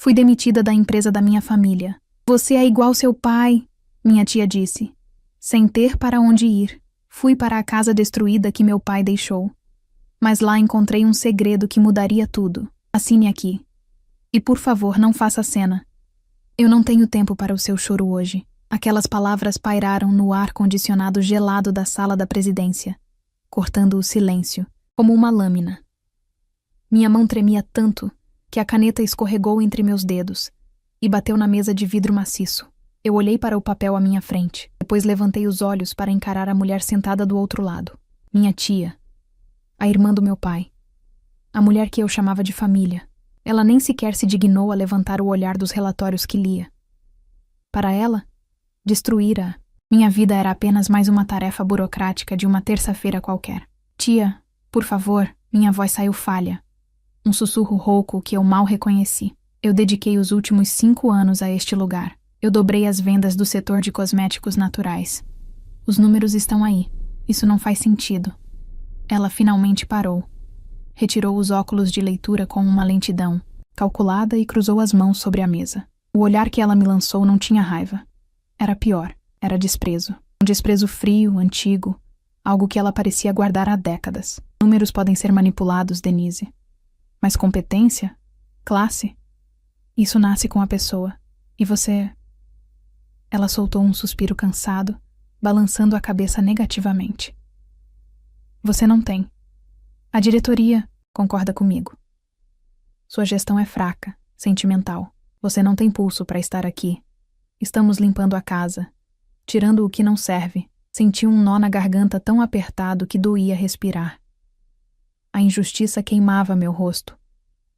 Fui demitida da empresa da minha família. Você é igual seu pai, minha tia disse. Sem ter para onde ir, fui para a casa destruída que meu pai deixou. Mas lá encontrei um segredo que mudaria tudo. Assine aqui. E por favor, não faça cena. Eu não tenho tempo para o seu choro hoje. Aquelas palavras pairaram no ar condicionado gelado da sala da presidência, cortando o silêncio, como uma lâmina. Minha mão tremia tanto que a caneta escorregou entre meus dedos e bateu na mesa de vidro maciço. Eu olhei para o papel à minha frente, depois levantei os olhos para encarar a mulher sentada do outro lado. Minha tia, a irmã do meu pai, a mulher que eu chamava de família. Ela nem sequer se dignou a levantar o olhar dos relatórios que lia. Para ela, destruir minha vida era apenas mais uma tarefa burocrática de uma terça-feira qualquer. Tia, por favor, minha voz saiu falha. Um sussurro rouco que eu mal reconheci. Eu dediquei os últimos 5 anos a este lugar. Eu dobrei as vendas do setor de cosméticos naturais. Os números estão aí. Isso não faz sentido. Ela finalmente parou. Retirou os óculos de leitura com uma lentidão calculada e cruzou as mãos sobre a mesa. O olhar que ela me lançou não tinha raiva. Era pior, era desprezo. Um desprezo frio, antigo, algo que ela parecia guardar há décadas. Números podem ser manipulados, Denise. Mas competência? Classe? Isso nasce com a pessoa. E você... Ela soltou um suspiro cansado, balançando a cabeça negativamente. Você não tem. A diretoria concorda comigo. Sua gestão é fraca, sentimental. Você não tem pulso para estar aqui. Estamos limpando a casa, tirando o que não serve. Senti um nó na garganta tão apertado que doía respirar. A injustiça queimava meu rosto.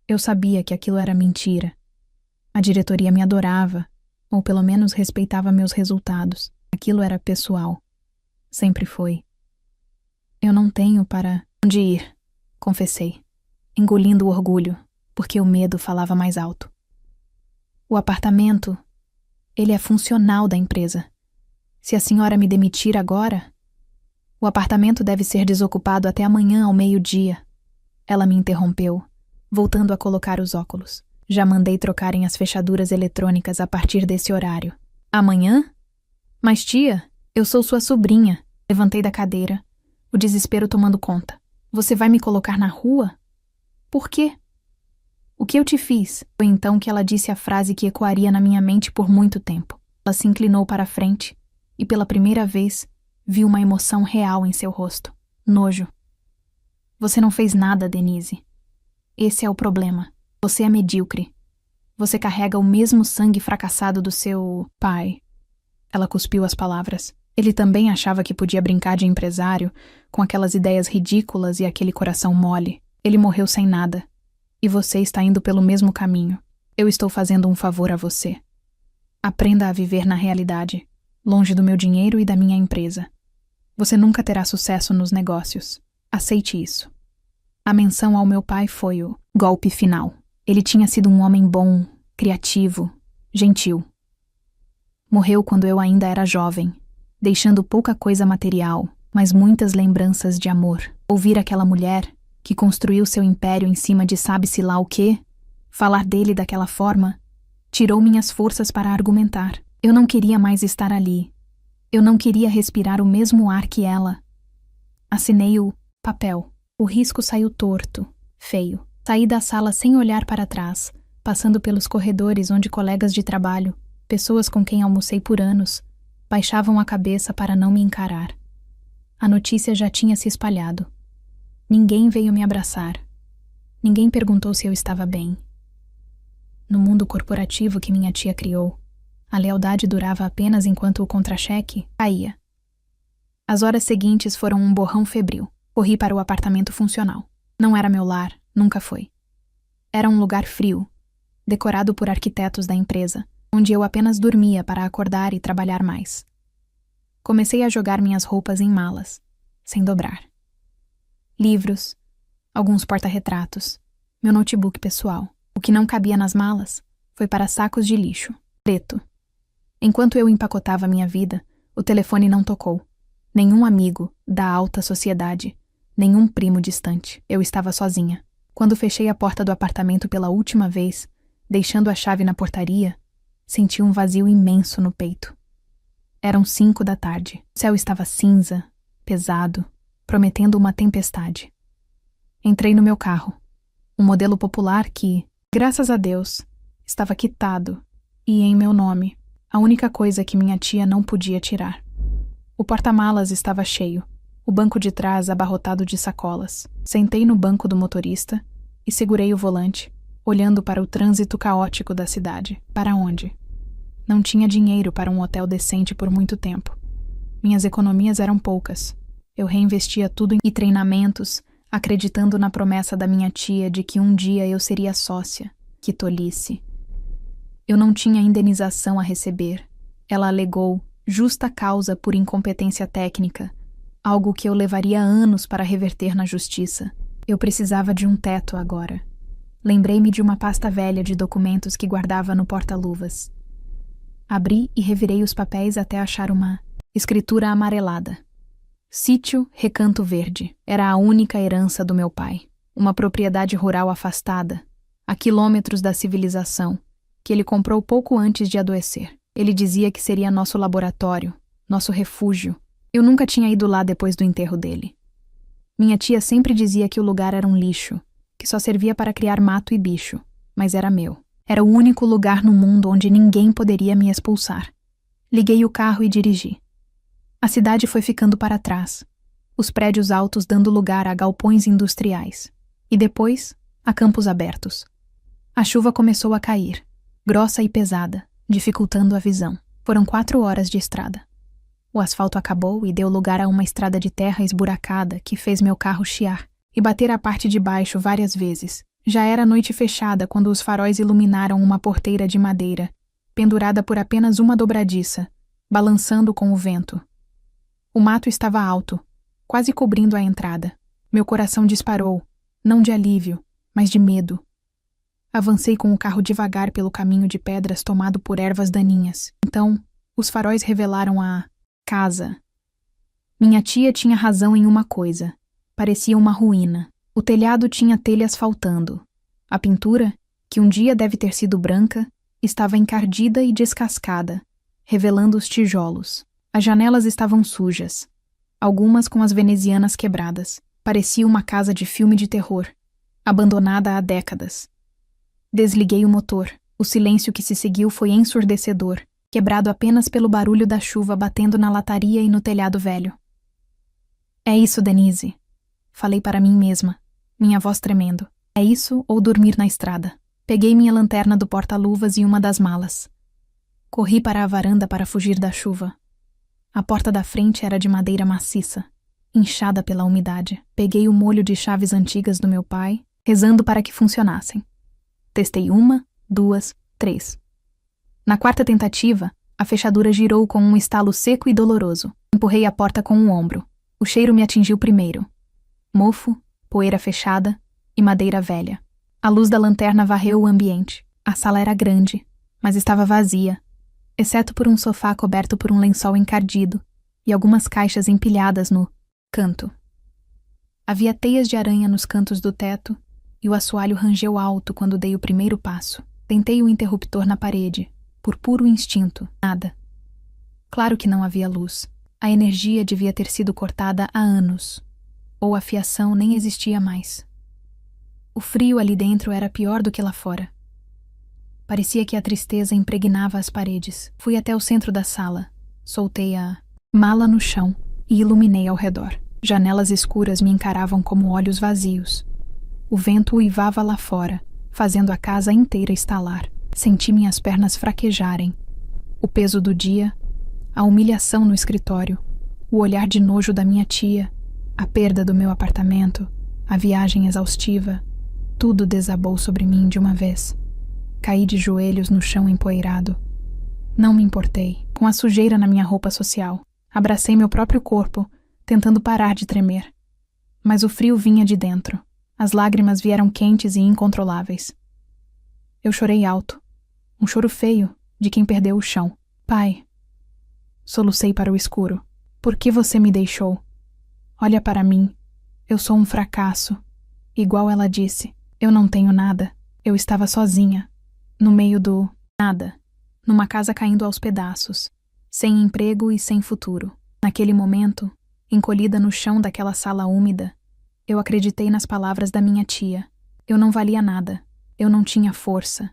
Eu sabia que aquilo era mentira. A diretoria me adorava, ou pelo menos respeitava meus resultados. Aquilo era pessoal. Sempre foi. Eu não tenho para onde ir, confessei, engolindo o orgulho, porque o medo falava mais alto. O apartamento, ele é funcional da empresa. Se a senhora me demitir agora, o apartamento deve ser desocupado até amanhã ao meio-dia. Ela me interrompeu, voltando a colocar os óculos. Já mandei trocarem as fechaduras eletrônicas a partir desse horário. Amanhã? Mas tia, eu sou sua sobrinha. Levantei da cadeira, o desespero tomando conta. Você vai me colocar na rua? Por quê? O que eu te fiz? Foi então que ela disse a frase que ecoaria na minha mente por muito tempo. Ela se inclinou para a frente e pela primeira vez vi uma emoção real em seu rosto. Nojo. Você não fez nada, Denise. Esse é o problema. Você é medíocre. Você carrega o mesmo sangue fracassado do seu pai. Ela cuspiu as palavras. Ele também achava que podia brincar de empresário com aquelas ideias ridículas e aquele coração mole. Ele morreu sem nada. E você está indo pelo mesmo caminho. Eu estou fazendo um favor a você. Aprenda a viver na realidade, longe do meu dinheiro e da minha empresa. Você nunca terá sucesso nos negócios. Aceite isso. A menção ao meu pai foi o golpe final. Ele tinha sido um homem bom, criativo, gentil. Morreu quando eu ainda era jovem, deixando pouca coisa material, mas muitas lembranças de amor. Ouvir aquela mulher, que construiu seu império em cima de sabe-se lá o quê, falar dele daquela forma, tirou minhas forças para argumentar. Eu não queria mais estar ali. Eu não queria respirar o mesmo ar que ela. Assinei o papel. O risco saiu torto, feio. Saí da sala sem olhar para trás, passando pelos corredores onde colegas de trabalho, pessoas com quem almocei por anos, baixavam a cabeça para não me encarar. A notícia já tinha se espalhado. Ninguém veio me abraçar. Ninguém perguntou se eu estava bem. No mundo corporativo que minha tia criou, a lealdade durava apenas enquanto o contra-cheque caía. As horas seguintes foram um borrão febril. Corri para o apartamento funcional. Não era meu lar, nunca foi. Era um lugar frio, decorado por arquitetos da empresa, onde eu apenas dormia para acordar e trabalhar mais. Comecei a jogar minhas roupas em malas, sem dobrar. Livros, alguns porta-retratos, meu notebook pessoal. O que não cabia nas malas foi para sacos de lixo, preto. Enquanto eu empacotava minha vida, o telefone não tocou. Nenhum amigo da alta sociedade, nenhum primo distante. Eu estava sozinha. Quando fechei a porta do apartamento pela última vez, deixando a chave na portaria, senti um vazio imenso no peito. Eram 5 da tarde. O céu estava cinza, pesado, prometendo uma tempestade. Entrei no meu carro, um modelo popular que, graças a Deus, estava quitado e em meu nome, a única coisa que minha tia não podia tirar. O porta-malas estava cheio, o banco de trás abarrotado de sacolas. Sentei no banco do motorista e segurei o volante, olhando para o trânsito caótico da cidade. Para onde? Não tinha dinheiro para um hotel decente por muito tempo. Minhas economias eram poucas. Eu reinvestia tudo em treinamentos, acreditando na promessa da minha tia de que um dia eu seria sócia. Que tolice. Eu não tinha indenização a receber. Ela alegou justa causa por incompetência técnica, algo que eu levaria anos para reverter na justiça. Eu precisava de um teto agora. Lembrei-me de uma pasta velha de documentos que guardava no porta-luvas. Abri e revirei os papéis até achar uma escritura amarelada. Sítio Recanto Verde. Era a única herança do meu pai. Uma propriedade rural afastada, a quilômetros da civilização, que ele comprou pouco antes de adoecer. Ele dizia que seria nosso laboratório, nosso refúgio. Eu nunca tinha ido lá depois do enterro dele. Minha tia sempre dizia que o lugar era um lixo, que só servia para criar mato e bicho, mas era meu. Era o único lugar no mundo onde ninguém poderia me expulsar. Liguei o carro e dirigi. A cidade foi ficando para trás, os prédios altos dando lugar a galpões industriais, e depois, a campos abertos. A chuva começou a cair, grossa e pesada, dificultando a visão. Foram 4 horas de estrada. O asfalto acabou e deu lugar a uma estrada de terra esburacada que fez meu carro chiar e bater a parte de baixo várias vezes. Já era noite fechada quando os faróis iluminaram uma porteira de madeira, pendurada por apenas uma dobradiça, balançando com o vento. O mato estava alto, quase cobrindo a entrada. Meu coração disparou, não de alívio, mas de medo. Avancei com o carro devagar pelo caminho de pedras tomado por ervas daninhas. Então, os faróis revelaram a casa. Minha tia tinha razão em uma coisa. Parecia uma ruína. O telhado tinha telhas faltando. A pintura, que um dia deve ter sido branca, estava encardida e descascada, revelando os tijolos. As janelas estavam sujas, algumas com as venezianas quebradas. Parecia uma casa de filme de terror, abandonada há décadas. Desliguei o motor. O silêncio que se seguiu foi ensurdecedor, quebrado apenas pelo barulho da chuva batendo na lataria e no telhado velho. É isso, Denise. Falei para mim mesma, minha voz tremendo. É isso ou dormir na estrada. Peguei minha lanterna do porta-luvas e uma das malas. Corri para a varanda para fugir da chuva. A porta da frente era de madeira maciça, inchada pela umidade. Peguei o molho de chaves antigas do meu pai, rezando para que funcionassem. Testei 1, 2, 3. Na 4ª tentativa, a fechadura girou com um estalo seco e doloroso. Empurrei a porta com o ombro. O cheiro me atingiu primeiro. Mofo, poeira fechada e madeira velha. A luz da lanterna varreu o ambiente. A sala era grande, mas estava vazia, exceto por um sofá coberto por um lençol encardido e algumas caixas empilhadas no canto. Havia teias de aranha nos cantos do teto e o assoalho rangeu alto quando dei o primeiro passo. Tentei o interruptor na parede, por puro instinto. Nada. Claro que não havia luz. A energia devia ter sido cortada há anos. Ou a fiação nem existia mais. O frio ali dentro era pior do que lá fora. Parecia que a tristeza impregnava as paredes. Fui até o centro da sala, soltei a mala no chão e iluminei ao redor. Janelas escuras me encaravam como olhos vazios. O vento uivava lá fora, fazendo a casa inteira estalar. Senti minhas pernas fraquejarem. O peso do dia, a humilhação no escritório, o olhar de nojo da minha tia, a perda do meu apartamento, a viagem exaustiva, tudo desabou sobre mim de uma vez. Caí de joelhos no chão empoeirado. Não me importei, com a sujeira na minha roupa social. Abracei meu próprio corpo, tentando parar de tremer. Mas o frio vinha de dentro. As lágrimas vieram quentes e incontroláveis. Eu chorei alto. Um choro feio, de quem perdeu o chão. Pai. Solucei para o escuro. Por que você me deixou? Olha para mim. Eu sou um fracasso. Igual ela disse. Eu não tenho nada. Eu estava sozinha. no meio do nada, numa casa caindo aos pedaços, sem emprego e sem futuro. Naquele momento, encolhida no chão daquela sala úmida, eu acreditei nas palavras da minha tia. Eu não valia nada. Eu não tinha força.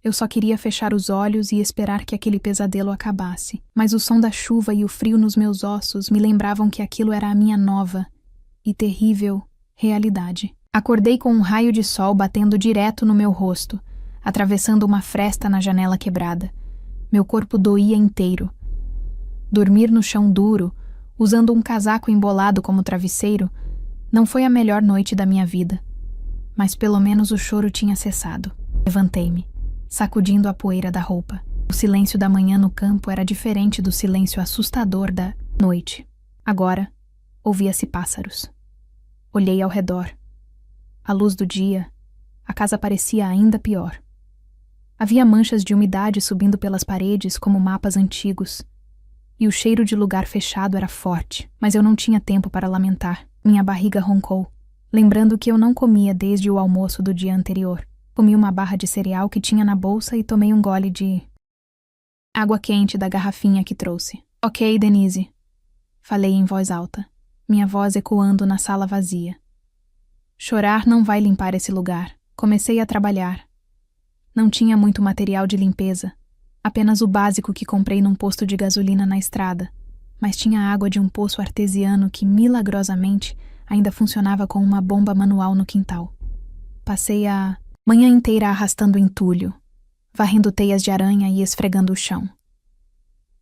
Eu só queria fechar os olhos e esperar que aquele pesadelo acabasse. Mas o som da chuva e o frio nos meus ossos me lembravam que aquilo era a minha nova e terrível realidade. Acordei com um raio de sol batendo direto no meu rosto, atravessando uma fresta na janela quebrada. Meu corpo doía inteiro. Dormir no chão duro, usando um casaco embolado como travesseiro, não foi a melhor noite da minha vida. Mas pelo menos o choro tinha cessado. Levantei-me, sacudindo a poeira da roupa. O silêncio da manhã no campo era diferente do silêncio assustador da noite. Agora, ouvia-se pássaros. Olhei ao redor. À luz do dia, a casa parecia ainda pior. Havia manchas de umidade subindo pelas paredes como mapas antigos. E o cheiro de lugar fechado era forte, mas eu não tinha tempo para lamentar. Minha barriga roncou, lembrando que eu não comia desde o almoço do dia anterior. Comi uma barra de cereal que tinha na bolsa e tomei um gole de água quente da garrafinha que trouxe. Ok, Denise. Falei em voz alta, minha voz ecoando na sala vazia. Chorar não vai limpar esse lugar. Comecei a trabalhar. Não tinha muito material de limpeza, apenas o básico que comprei num posto de gasolina na estrada, mas tinha água de um poço artesiano que, milagrosamente, ainda funcionava com uma bomba manual no quintal. Passei a manhã inteira arrastando entulho, varrendo teias de aranha e esfregando o chão.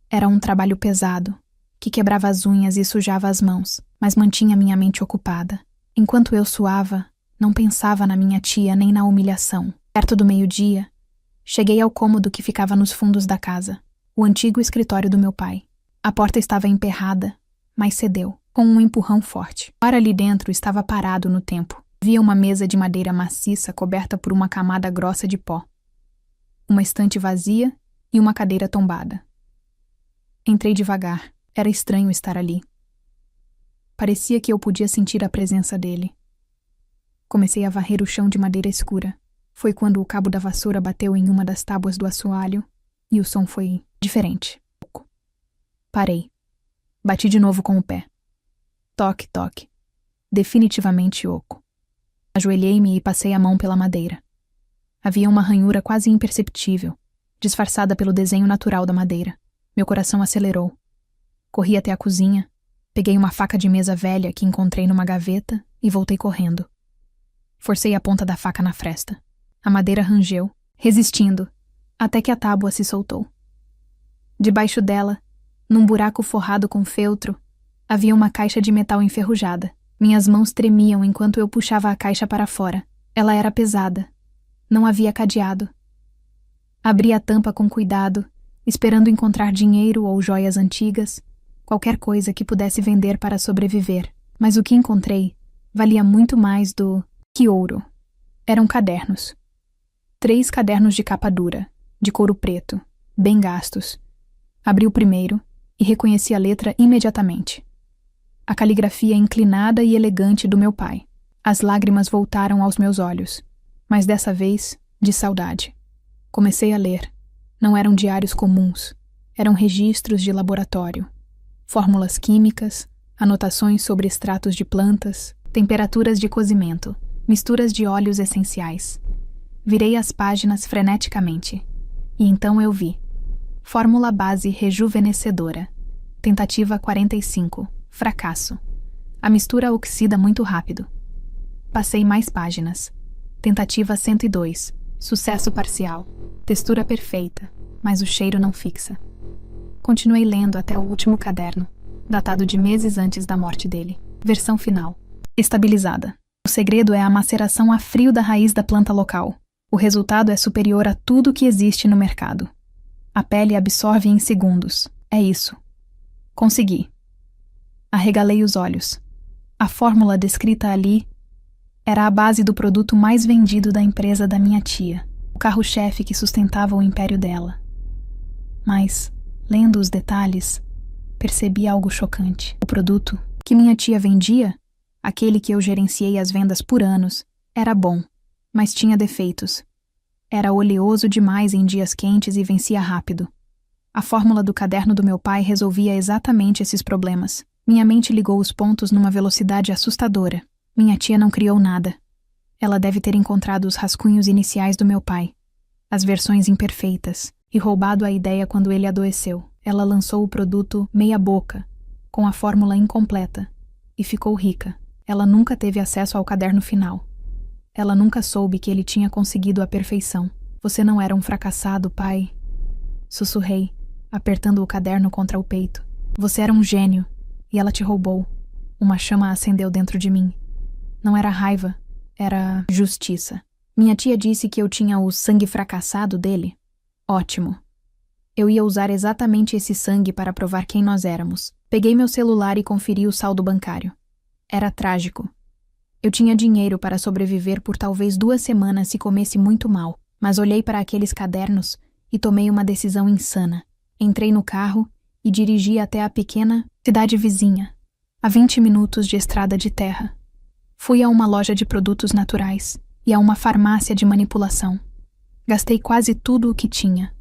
Era um trabalho pesado, que quebrava as unhas e sujava as mãos, mas mantinha minha mente ocupada. Enquanto eu suava, não pensava na minha tia nem na humilhação. Perto do meio-dia, cheguei ao cômodo que ficava nos fundos da casa, o antigo escritório do meu pai. A porta estava emperrada, mas cedeu, com um empurrão forte. O ar ali dentro estava parado no tempo. Havia uma mesa de madeira maciça coberta por uma camada grossa de pó, uma estante vazia e uma cadeira tombada. Entrei devagar. Era estranho estar ali. Parecia que eu podia sentir a presença dele. Comecei a varrer o chão de madeira escura. Foi quando o cabo da vassoura bateu em uma das tábuas do assoalho e o som foi diferente. Parei. Bati de novo com o pé. Toque, toque. Definitivamente oco. Ajoelhei-me e passei a mão pela madeira. Havia uma ranhura quase imperceptível, disfarçada pelo desenho natural da madeira. Meu coração acelerou. Corri até a cozinha, peguei uma faca de mesa velha que encontrei numa gaveta e voltei correndo. Forcei a ponta da faca na fresta. A madeira rangeu, resistindo, até que a tábua se soltou. Debaixo dela, num buraco forrado com feltro, havia uma caixa de metal enferrujada. Minhas mãos tremiam enquanto eu puxava a caixa para fora. Ela era pesada. Não havia cadeado. Abri a tampa com cuidado, esperando encontrar dinheiro ou joias antigas, qualquer coisa que pudesse vender para sobreviver. Mas o que encontrei valia muito mais do que ouro. Eram cadernos. 3 cadernos de capa dura, de couro preto, bem gastos. Abri o primeiro e reconheci a letra imediatamente. A caligrafia inclinada e elegante do meu pai. As lágrimas voltaram aos meus olhos, mas dessa vez de saudade. Comecei a ler. Não eram diários comuns, eram registros de laboratório. Fórmulas químicas, anotações sobre extratos de plantas, temperaturas de cozimento, misturas de óleos essenciais. Virei as páginas freneticamente. E então eu vi. Fórmula base rejuvenescedora. Tentativa 45. Fracasso. A mistura oxida muito rápido. Passei mais páginas. Tentativa 102. Sucesso parcial. Textura perfeita, mas o cheiro não fixa. Continuei lendo até o último caderno, datado de meses antes da morte dele. Versão final. Estabilizada. O segredo é a maceração a frio da raiz da planta local. O resultado é superior a tudo que existe no mercado. A pele absorve em segundos. É isso. Consegui. Arregalei os olhos. A fórmula descrita ali era a base do produto mais vendido da empresa da minha tia, o carro-chefe que sustentava o império dela. Mas, lendo os detalhes, percebi algo chocante. O produto que minha tia vendia, aquele que eu gerenciei as vendas por anos, era bom, mas tinha defeitos. Era oleoso demais em dias quentes e vencia rápido. A fórmula do caderno do meu pai resolvia exatamente esses problemas. Minha mente ligou os pontos numa velocidade assustadora. Minha tia não criou nada. Ela deve ter encontrado os rascunhos iniciais do meu pai, as versões imperfeitas, e roubado a ideia quando ele adoeceu. Ela lançou o produto meia boca, com a fórmula incompleta, e ficou rica. Ela nunca teve acesso ao caderno final. Ela nunca soube que ele tinha conseguido a perfeição. Você não era um fracassado, pai. Sussurrei, apertando o caderno contra o peito. Você era um gênio, e ela te roubou. Uma chama acendeu dentro de mim. Não era raiva, era justiça. Minha tia disse que eu tinha o sangue fracassado dele. Ótimo. Eu ia usar exatamente esse sangue para provar quem nós éramos. Peguei meu celular e conferi o saldo bancário. Era trágico. Eu tinha dinheiro para sobreviver por talvez 2 semanas se comesse muito mal, mas olhei para aqueles cadernos e tomei uma decisão insana. Entrei no carro e dirigi até a pequena cidade vizinha, a 20 minutos de estrada de terra. Fui a uma loja de produtos naturais e a uma farmácia de manipulação. Gastei quase tudo o que tinha.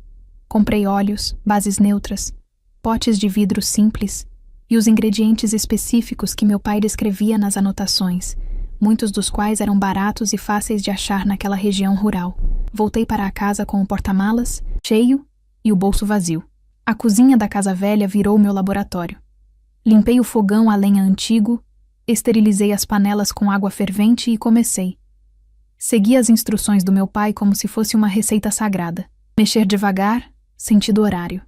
Comprei óleos, bases neutras, potes de vidro simples e os ingredientes específicos que meu pai descrevia nas anotações, muitos dos quais eram baratos e fáceis de achar naquela região rural. Voltei para a casa com o porta-malas cheio e o bolso vazio. A cozinha da casa velha virou meu laboratório. Limpei o fogão a lenha antigo, esterilizei as panelas com água fervente e comecei. Segui as instruções do meu pai como se fosse uma receita sagrada. Mexer devagar, sentido horário.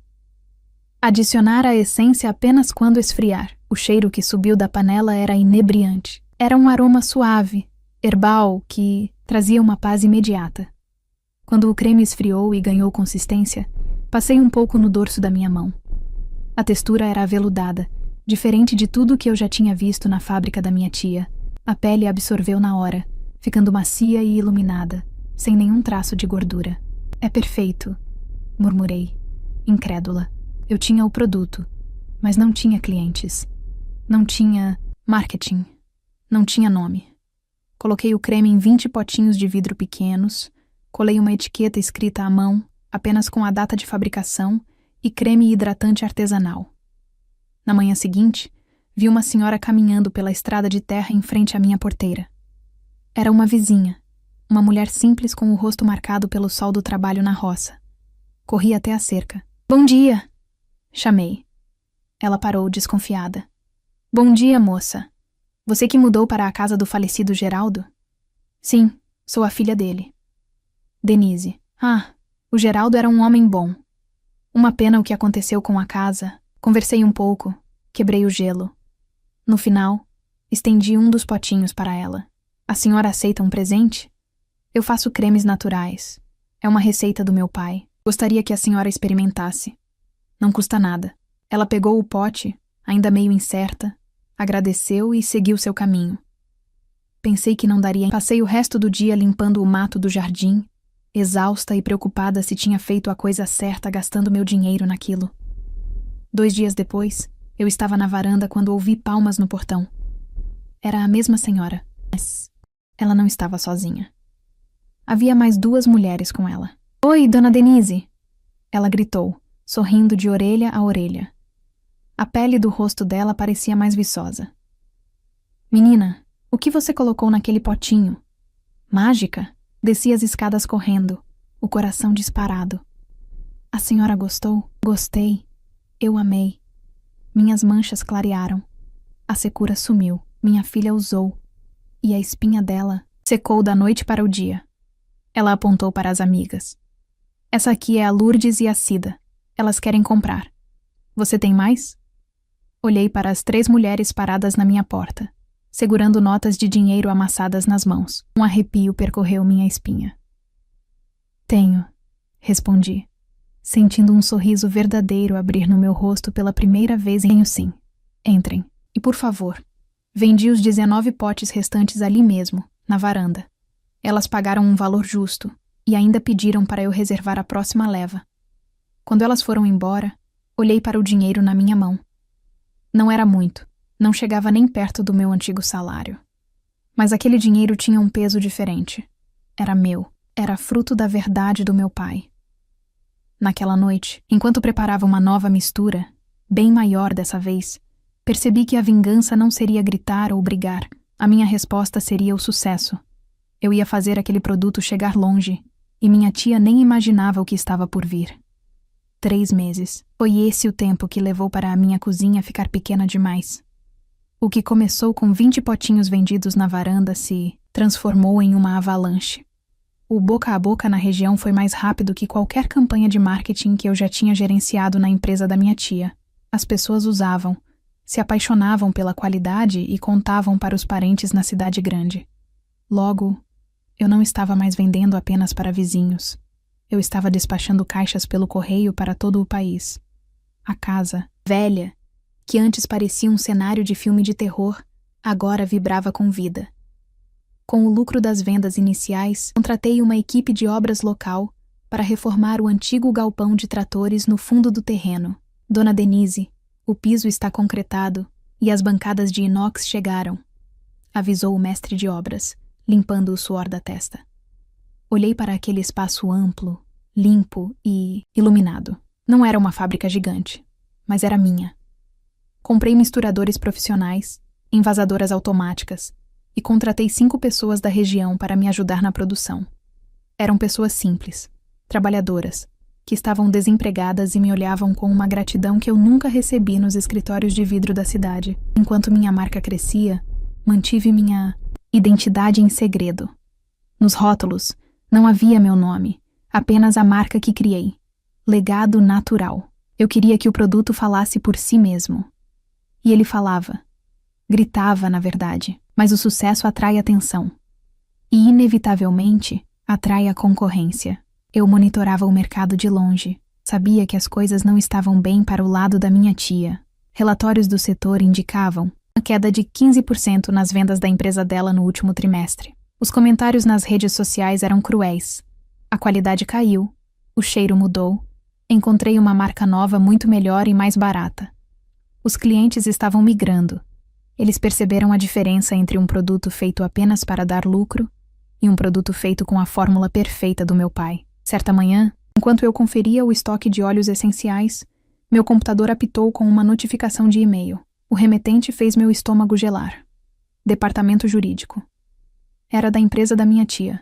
Adicionar a essência apenas quando esfriar. O cheiro que subiu da panela era inebriante. Era um aroma suave, herbal, que trazia uma paz imediata. Quando o creme esfriou e ganhou consistência, passei um pouco no dorso da minha mão. A textura era aveludada, diferente de tudo que eu já tinha visto na fábrica da minha tia. A pele absorveu na hora, ficando macia e iluminada, sem nenhum traço de gordura. É perfeito, murmurei, incrédula. Eu tinha o produto, mas não tinha clientes. Não tinha marketing. Não tinha nome. Coloquei o creme em 20 potinhos de vidro pequenos, colei uma etiqueta escrita à mão, apenas com a data de fabricação, e creme hidratante artesanal. Na manhã seguinte, vi uma senhora caminhando pela estrada de terra em frente à minha porteira. Era uma vizinha, uma mulher simples com o rosto marcado pelo sol do trabalho na roça. Corri até a cerca. "Bom dia!" chamei. Ela parou, desconfiada. "Bom dia, moça. Você que mudou para a casa do falecido Geraldo?" "Sim, sou a filha dele." "Denise. Ah, o Geraldo era um homem bom. Uma pena o que aconteceu com a casa. Conversei um pouco, quebrei o gelo. No final, estendi um dos potinhos para ela. A senhora aceita um presente? Eu faço cremes naturais. É uma receita do meu pai. Gostaria que a senhora experimentasse. Não custa nada." Ela pegou o pote, ainda meio incerta, agradeceu e seguiu seu caminho. Pensei que não daria. Passei o resto do dia limpando o mato do jardim, exausta e preocupada se tinha feito a coisa certa gastando meu dinheiro naquilo. 2 dias depois, eu estava na varanda quando ouvi palmas no portão. Era a mesma senhora, mas ela não estava sozinha. Havia mais 2 mulheres com ela. "Oi, dona Denise!" Ela gritou, sorrindo de orelha a orelha. A pele do rosto dela parecia mais viçosa. "Menina, o que você colocou naquele potinho?" "Mágica?" Desci as escadas correndo, o coração disparado. "A senhora gostou?" "Gostei. Eu amei." Minhas manchas clarearam. A secura sumiu. Minha filha usou. E a espinha dela secou da noite para o dia. Ela apontou para as amigas. "Essa aqui é a Lourdes e a Cida. Elas querem comprar. Você tem mais?" Olhei para as 3 mulheres paradas na minha porta, segurando notas de dinheiro amassadas nas mãos. Um arrepio percorreu minha espinha. "Tenho", respondi, sentindo um sorriso verdadeiro abrir no meu rosto pela primeira vez. "Tenho sim. Entrem. E por favor." Vendi os 19 potes restantes ali mesmo, na varanda. Elas pagaram um valor justo e ainda pediram para eu reservar a próxima leva. Quando elas foram embora, olhei para o dinheiro na minha mão. Não era muito, não chegava nem perto do meu antigo salário. Mas aquele dinheiro tinha um peso diferente. Era meu. era fruto da verdade do meu pai. Naquela noite, enquanto preparava uma nova mistura, bem maior dessa vez, percebi que a vingança não seria gritar ou brigar. A minha resposta seria o sucesso. Eu ia fazer aquele produto chegar longe, e minha tia nem imaginava o que estava por vir. 3 meses. Foi esse o tempo que levou para a minha cozinha ficar pequena demais. O que começou com 20 potinhos vendidos na varanda se transformou em uma avalanche. O boca a boca na região foi mais rápido que qualquer campanha de marketing que eu já tinha gerenciado na empresa da minha tia. As pessoas usavam, se apaixonavam pela qualidade e contavam para os parentes na cidade grande. Logo, eu não estava mais vendendo apenas para vizinhos. Eu estava despachando caixas pelo correio para todo o país. A casa, velha, que antes parecia um cenário de filme de terror, agora vibrava com vida. Com o lucro das vendas iniciais, contratei uma equipe de obras local para reformar o antigo galpão de tratores no fundo do terreno. Dona Denise, o piso está concretado e as bancadas de inox chegaram, avisou o mestre de obras, limpando o suor da testa. Olhei para aquele espaço amplo, limpo e iluminado. Não era uma fábrica gigante, mas era minha. Comprei misturadores profissionais, envasadoras automáticas e contratei 5 pessoas da região para me ajudar na produção. Eram pessoas simples, trabalhadoras, que estavam desempregadas e me olhavam com uma gratidão que eu nunca recebi nos escritórios de vidro da cidade. Enquanto minha marca crescia, mantive minha identidade em segredo. Nos rótulos, não havia meu nome, apenas a marca que criei. Legado Natural. Eu queria que o produto falasse por si mesmo. E ele falava. Gritava, na verdade, mas o sucesso atrai atenção. E, inevitavelmente, atrai a concorrência. Eu monitorava o mercado de longe. Sabia que as coisas não estavam bem para o lado da minha tia. Relatórios do setor indicavam uma queda de 15% nas vendas da empresa dela no último trimestre. Os comentários nas redes sociais eram cruéis. A qualidade caiu, o cheiro mudou, encontrei uma marca nova muito melhor e mais barata. Os clientes estavam migrando. Eles perceberam a diferença entre um produto feito apenas para dar lucro e um produto feito com a fórmula perfeita do meu pai. Certa manhã, enquanto eu conferia o estoque de óleos essenciais, meu computador apitou com uma notificação de e-mail. O remetente fez meu estômago gelar. Departamento Jurídico. Era da empresa da minha tia.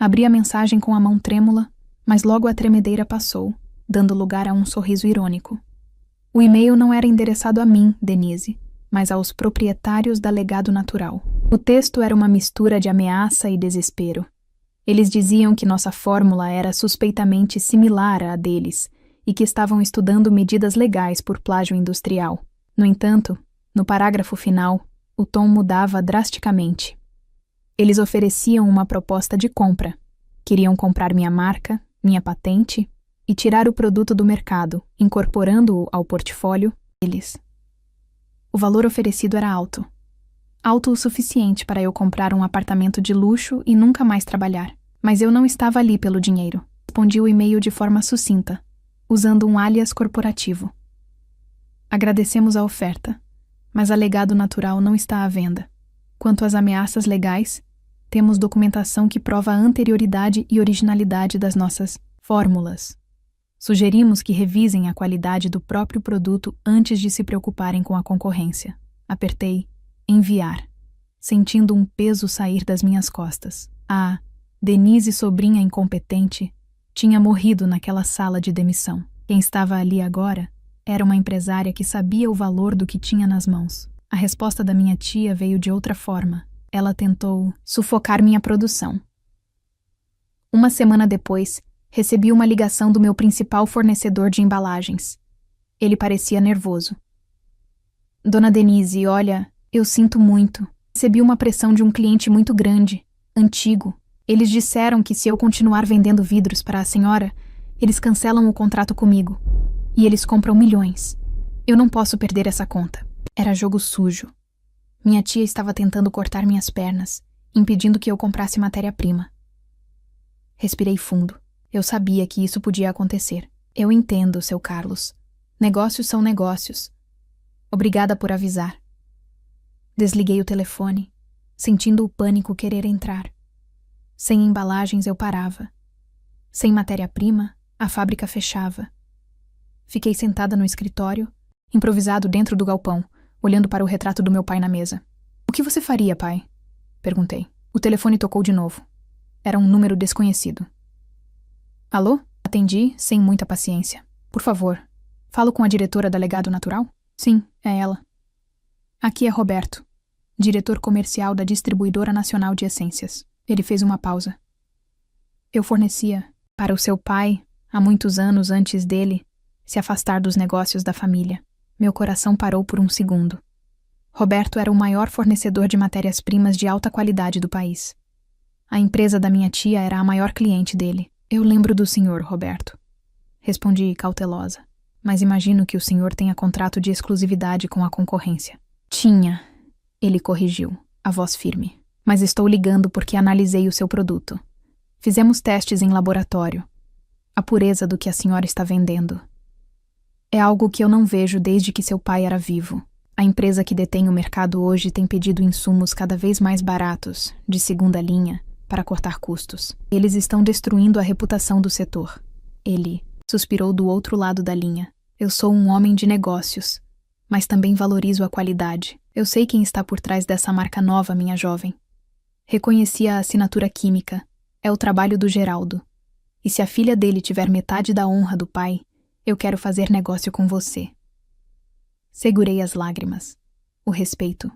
Abri a mensagem com a mão trêmula, mas logo a tremedeira passou, dando lugar a um sorriso irônico. O e-mail não era endereçado a mim, Denise, mas aos proprietários da Legado Natural. O texto era uma mistura de ameaça e desespero. Eles diziam que nossa fórmula era suspeitamente similar à deles e que estavam estudando medidas legais por plágio industrial. No entanto, no parágrafo final, o tom mudava drasticamente. Eles ofereciam uma proposta de compra. Queriam comprar minha marca, minha patente e tirar o produto do mercado, incorporando-o ao portfólio deles. O valor oferecido era alto. Alto o suficiente para eu comprar um apartamento de luxo e nunca mais trabalhar. Mas eu não estava ali pelo dinheiro. Respondi o e-mail de forma sucinta, usando um alias corporativo. Agradecemos a oferta, mas a Legado Natural não está à venda. Quanto às ameaças legais, temos documentação que prova a anterioridade e originalidade das nossas fórmulas. Sugerimos que revisem a qualidade do próprio produto antes de se preocuparem com a concorrência. Apertei enviar, sentindo um peso sair das minhas costas. A Denise, sobrinha incompetente, tinha morrido naquela sala de demissão. Quem estava ali agora era uma empresária que sabia o valor do que tinha nas mãos. A resposta da minha tia veio de outra forma. Ela tentou sufocar minha produção. Uma semana depois, recebi uma ligação do meu principal fornecedor de embalagens. Ele parecia nervoso. Dona Denise, olha, eu sinto muito. Recebi uma pressão de um cliente muito grande, antigo. Eles disseram que se eu continuar vendendo vidros para a senhora, eles cancelam o contrato comigo. E eles compram milhões. Eu não posso perder essa conta. Era jogo sujo. Minha tia estava tentando cortar minhas pernas, impedindo que eu comprasse matéria-prima. Respirei fundo. Eu sabia que isso podia acontecer. Eu entendo, seu Carlos. Negócios são negócios. Obrigada por avisar. Desliguei o telefone, sentindo o pânico querer entrar. Sem embalagens eu parava. Sem matéria-prima, a fábrica fechava. Fiquei sentada no escritório, improvisado dentro do galpão, olhando para o retrato do meu pai na mesa. "O que você faria, pai?" perguntei. O telefone tocou de novo. Era um número desconhecido. "Alô?" Atendi, sem muita paciência. "Por favor, falo com a diretora da Legado Natural?" "Sim, é ela." "Aqui é Roberto, diretor comercial da Distribuidora Nacional de Essências." Ele fez uma pausa. "Eu fornecia para o seu pai há muitos anos antes dele se afastar dos negócios da família." Meu coração parou por um segundo. Roberto era o maior fornecedor de matérias-primas de alta qualidade do país. A empresa da minha tia era a maior cliente dele. "Eu lembro do senhor, Roberto." Respondi cautelosa. "Mas imagino que o senhor tenha contrato de exclusividade com a concorrência." "Tinha," ele corrigiu, a voz firme. "Mas estou ligando porque analisei o seu produto. Fizemos testes em laboratório. A pureza do que a senhora está vendendo é algo que eu não vejo desde que seu pai era vivo. A empresa que detém o mercado hoje tem pedido insumos cada vez mais baratos, de segunda linha, para cortar custos. Eles estão destruindo a reputação do setor." Ele suspirou do outro lado da linha. "Eu sou um homem de negócios, mas também valorizo a qualidade. Eu sei quem está por trás dessa marca nova, minha jovem. Reconheci a assinatura química. É o trabalho do Geraldo. E se a filha dele tiver metade da honra do pai, eu quero fazer negócio com você." Segurei as lágrimas. O respeito.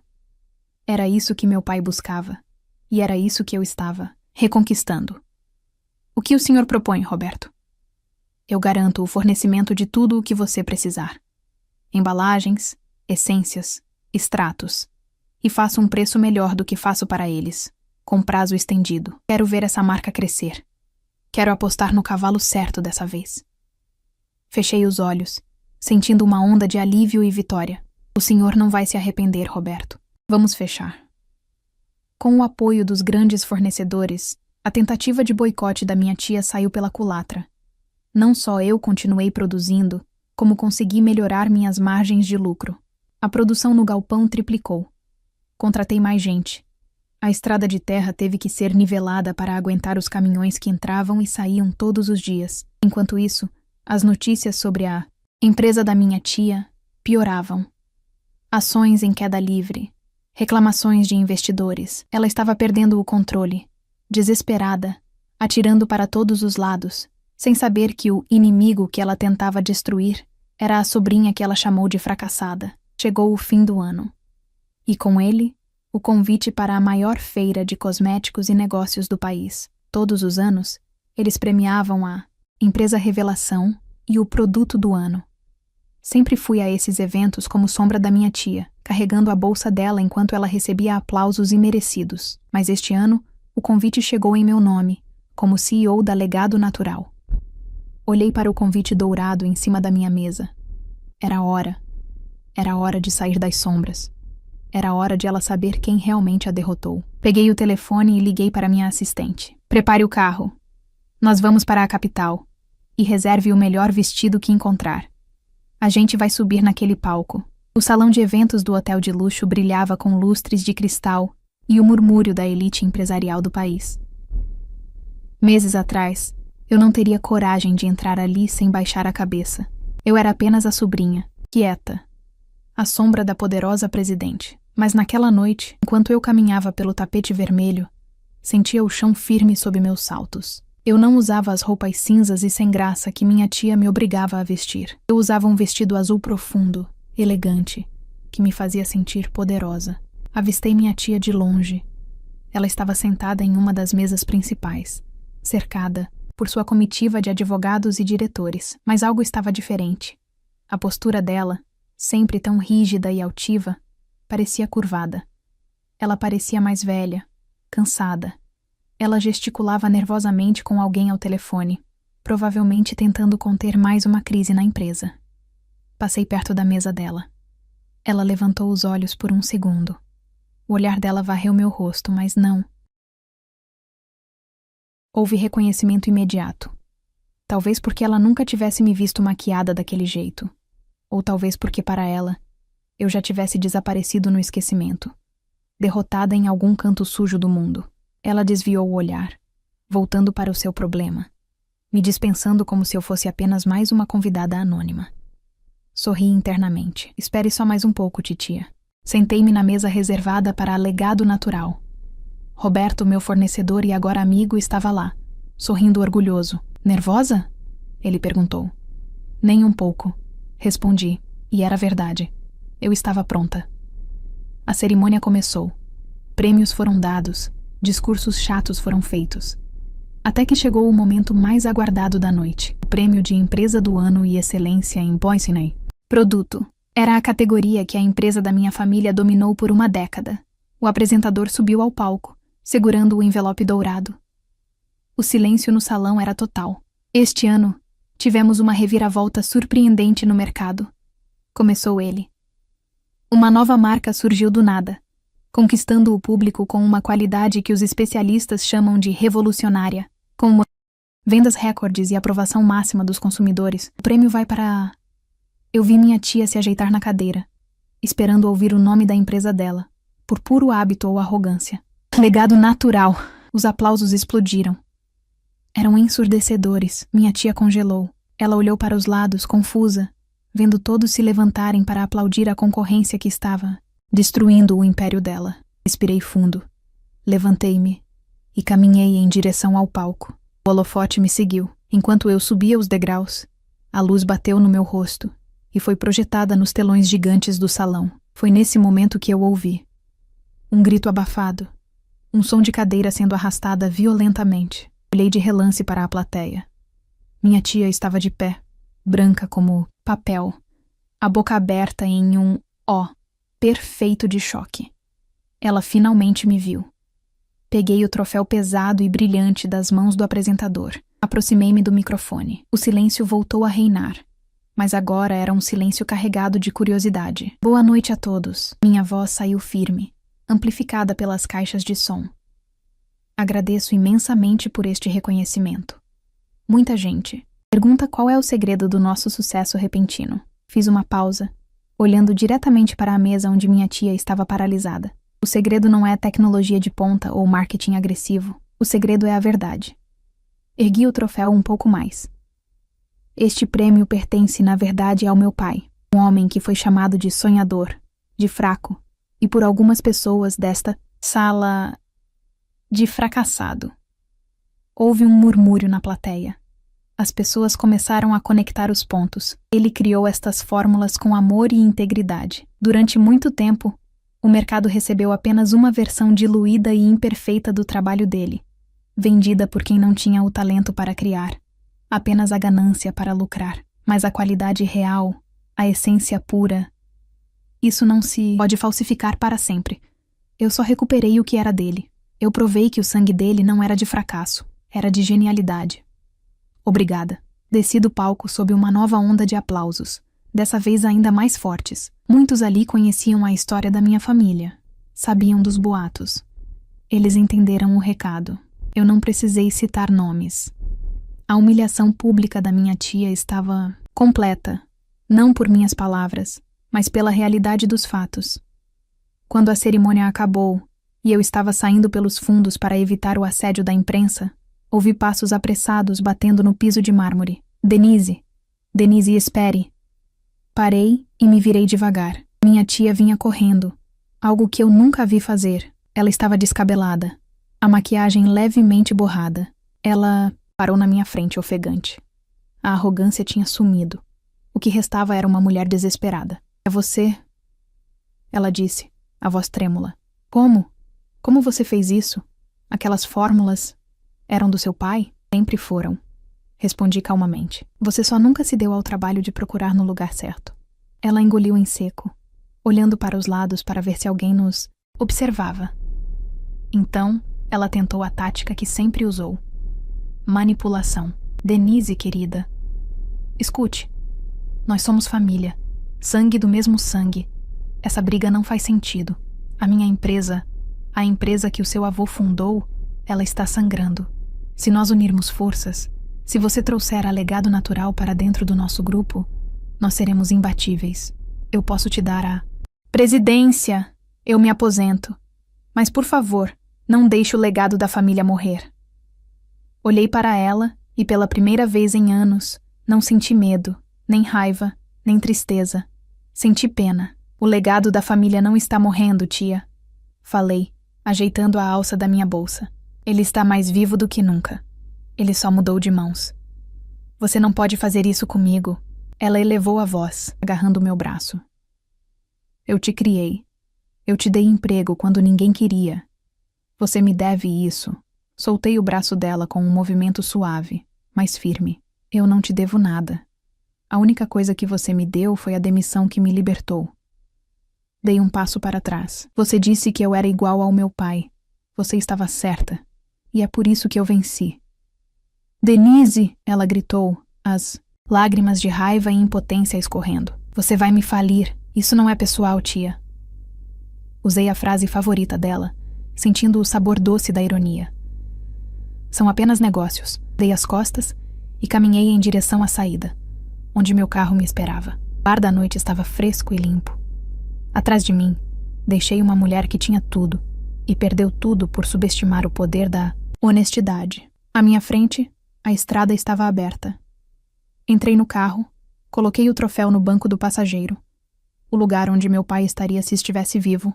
Era isso que meu pai buscava. E era isso que eu estava reconquistando. "O que o senhor propõe, Roberto?" "Eu garanto o fornecimento de tudo o que você precisar. Embalagens, essências, extratos. E faço um preço melhor do que faço para eles, com prazo estendido. Quero ver essa marca crescer. Quero apostar no cavalo certo dessa vez." Fechei os olhos, sentindo uma onda de alívio e vitória. "O senhor não vai se arrepender, Roberto. Vamos fechar." Com o apoio dos grandes fornecedores, a tentativa de boicote da minha tia saiu pela culatra. Não só eu continuei produzindo, como consegui melhorar minhas margens de lucro. A produção no galpão triplicou. Contratei mais gente. A estrada de terra teve que ser nivelada para aguentar os caminhões que entravam e saíam todos os dias. Enquanto isso, as notícias sobre a empresa da minha tia pioravam. Ações em queda livre, reclamações de investidores. Ela estava perdendo o controle, desesperada, atirando para todos os lados, sem saber que o inimigo que ela tentava destruir era a sobrinha que ela chamou de fracassada. Chegou o fim do ano. E com ele, o convite para a maior feira de cosméticos e negócios do país. Todos os anos, eles premiavam a empresa revelação e o produto do ano. Sempre fui a esses eventos como sombra da minha tia, carregando a bolsa dela enquanto ela recebia aplausos imerecidos. Mas este ano, o convite chegou em meu nome, como CEO da Legado Natural. Olhei para o convite dourado em cima da minha mesa. Era hora. Era hora de sair das sombras. Era hora de ela saber quem realmente a derrotou. Peguei o telefone e liguei para minha assistente. "Prepare o carro. Nós vamos para a capital. E reserve o melhor vestido que encontrar. A gente vai subir naquele palco." O salão de eventos do hotel de luxo brilhava com lustres de cristal e o murmúrio da elite empresarial do país. Meses atrás, eu não teria coragem de entrar ali sem baixar a cabeça. Eu era apenas a sobrinha, quieta, a sombra da poderosa presidente. Mas naquela noite, enquanto eu caminhava pelo tapete vermelho, sentia o chão firme sob meus saltos. Eu não usava as roupas cinzas e sem graça que minha tia me obrigava a vestir. Eu usava um vestido azul profundo, elegante, que me fazia sentir poderosa. Avistei minha tia de longe. Ela estava sentada em uma das mesas principais, cercada por sua comitiva de advogados e diretores, mas algo estava diferente. A postura dela, sempre tão rígida e altiva, parecia curvada. Ela parecia mais velha, cansada. Ela gesticulava nervosamente com alguém ao telefone, provavelmente tentando conter mais uma crise na empresa. Passei perto da mesa dela. Ela levantou os olhos por um segundo. O olhar dela varreu meu rosto, mas não. Houve reconhecimento imediato. Talvez porque ela nunca tivesse me visto maquiada daquele jeito. Ou talvez porque, para ela, eu já tivesse desaparecido no esquecimento, derrotada em algum canto sujo do mundo. Ela desviou o olhar. voltando para o seu problema, me dispensando como se eu fosse apenas mais uma convidada anônima. Sorri internamente. Espere só mais um pouco, titia. Sentei-me na mesa reservada para legado natural. Roberto, meu fornecedor e agora amigo, estava lá, sorrindo orgulhoso. Nervosa? Ele perguntou. Nem um pouco, respondi, e era verdade. Eu estava pronta. A cerimônia começou. Prêmios foram dados, discursos chatos foram feitos. Até que chegou o momento mais aguardado da noite, o prêmio de Empresa do Ano e Excelência em Boise. Produto. Era a categoria que a empresa da minha família dominou por uma década. O apresentador subiu ao palco, segurando o envelope dourado. O silêncio no salão era total. Este ano, tivemos uma reviravolta surpreendente no mercado. Começou ele. Uma nova marca surgiu do nada, conquistando o público com uma qualidade que os especialistas chamam de revolucionária. Com vendas recordes e aprovação máxima dos consumidores, o prêmio vai para... Eu vi minha tia se ajeitar na cadeira, esperando ouvir o nome da empresa dela, por puro hábito ou arrogância. Legado natural. Os aplausos explodiram. Eram ensurdecedores. Minha tia congelou. Ela olhou para os lados, confusa, vendo todos se levantarem para aplaudir a concorrência que estava destruindo o império dela. Respirei fundo. Levantei-me e caminhei em direção ao palco. O holofote me seguiu. Enquanto eu subia os degraus, a luz bateu no meu rosto e foi projetada nos telões gigantes do salão. Foi nesse momento que eu ouvi um grito abafado, um som de cadeira sendo arrastada violentamente. Olhei de relance para a plateia. Minha tia estava de pé, branca como papel, a boca aberta em um ó perfeito de choque. Ela finalmente me viu. Peguei o troféu pesado e brilhante das mãos do apresentador. Aproximei-me do microfone. O silêncio voltou a reinar, mas agora era um silêncio carregado de curiosidade. Boa noite a todos. Minha voz saiu firme, amplificada pelas caixas de som. Agradeço imensamente por este reconhecimento. Muita gente pergunta qual é o segredo do nosso sucesso repentino. Fiz uma pausa, olhando diretamente para a mesa onde minha tia estava paralisada. O segredo não é tecnologia de ponta ou marketing agressivo. O segredo é a verdade. Ergui o troféu um pouco mais. Este prêmio pertence, na verdade, ao meu pai, um homem que foi chamado de sonhador, de fraco, e por algumas pessoas desta sala de fracassado. Houve um murmúrio na plateia. As pessoas começaram a conectar os pontos. Ele criou estas fórmulas com amor e integridade. Durante muito tempo, o mercado recebeu apenas uma versão diluída e imperfeita do trabalho dele, vendida por quem não tinha o talento para criar, apenas a ganância para lucrar. Mas a qualidade real, a essência pura, isso não se pode falsificar para sempre. Eu só recuperei o que era dele. Eu provei que o sangue dele não era de fracasso, era de genialidade. Obrigada. Desci do palco sob uma nova onda de aplausos, dessa vez ainda mais fortes. Muitos ali conheciam a história da minha família, sabiam dos boatos. Eles entenderam o recado. Eu não precisei citar nomes. A humilhação pública da minha tia estava completa, não por minhas palavras, mas pela realidade dos fatos. Quando a cerimônia acabou e eu estava saindo pelos fundos para evitar o assédio da imprensa, ouvi passos apressados batendo no piso de mármore. Denise! Denise, espere! Parei e me virei devagar. Minha tia vinha correndo, algo que eu nunca a vi fazer. Ela estava descabelada, a maquiagem levemente borrada. Ela parou na minha frente, ofegante. A arrogância tinha sumido. O que restava era uma mulher desesperada. É você? Ela disse, a voz trêmula. Como? Como você fez isso? Aquelas fórmulas eram do seu pai? Sempre foram. Respondi calmamente. Você só nunca se deu ao trabalho de procurar no lugar certo. Ela engoliu em seco, olhando para os lados para ver se alguém nos observava. Então, ela tentou a tática que sempre usou. Manipulação. Denise, querida. Escute. Nós somos família. Sangue do mesmo sangue. Essa briga não faz sentido. A minha empresa, a empresa que o seu avô fundou, ela está sangrando. Se nós unirmos forças, se você trouxer a legado natural para dentro do nosso grupo, nós seremos imbatíveis. Eu posso te dar a presidência. Eu me aposento. Mas, por favor, não deixe o legado da família morrer. Olhei para ela e, pela primeira vez em anos, não senti medo, nem raiva, nem tristeza. Senti pena. O legado da família não está morrendo, tia. Falei, ajeitando a alça da minha bolsa. Ele está mais vivo do que nunca. Ele só mudou de mãos. Você não pode fazer isso comigo. Ela elevou a voz, agarrando meu braço. Eu te criei. Eu te dei emprego quando ninguém queria. Você me deve isso. Soltei o braço dela com um movimento suave, mas firme. Eu não te devo nada. A única coisa que você me deu foi a demissão que me libertou. Dei um passo para trás. Você disse que eu era igual ao meu pai. Você estava certa. E é por isso que eu venci. Denise! Ela gritou, as lágrimas de raiva e impotência escorrendo. Você vai me falir. Isso não é pessoal, tia. Usei a frase favorita dela, sentindo o sabor doce da ironia. São apenas negócios. Dei as costas e caminhei em direção à saída, onde meu carro me esperava. O ar da noite estava fresco e limpo. Atrás de mim, deixei uma mulher que tinha tudo e perdeu tudo por subestimar o poder da honestidade. À minha frente, a estrada estava aberta. Entrei no carro, coloquei o troféu no banco do passageiro, o lugar onde meu pai estaria se estivesse vivo,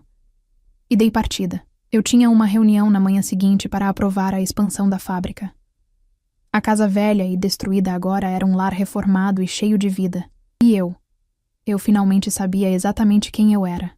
e dei partida. Eu tinha uma reunião na manhã seguinte para aprovar a expansão da fábrica. A casa velha e destruída agora era um lar reformado e cheio de vida. E eu finalmente sabia exatamente quem eu era.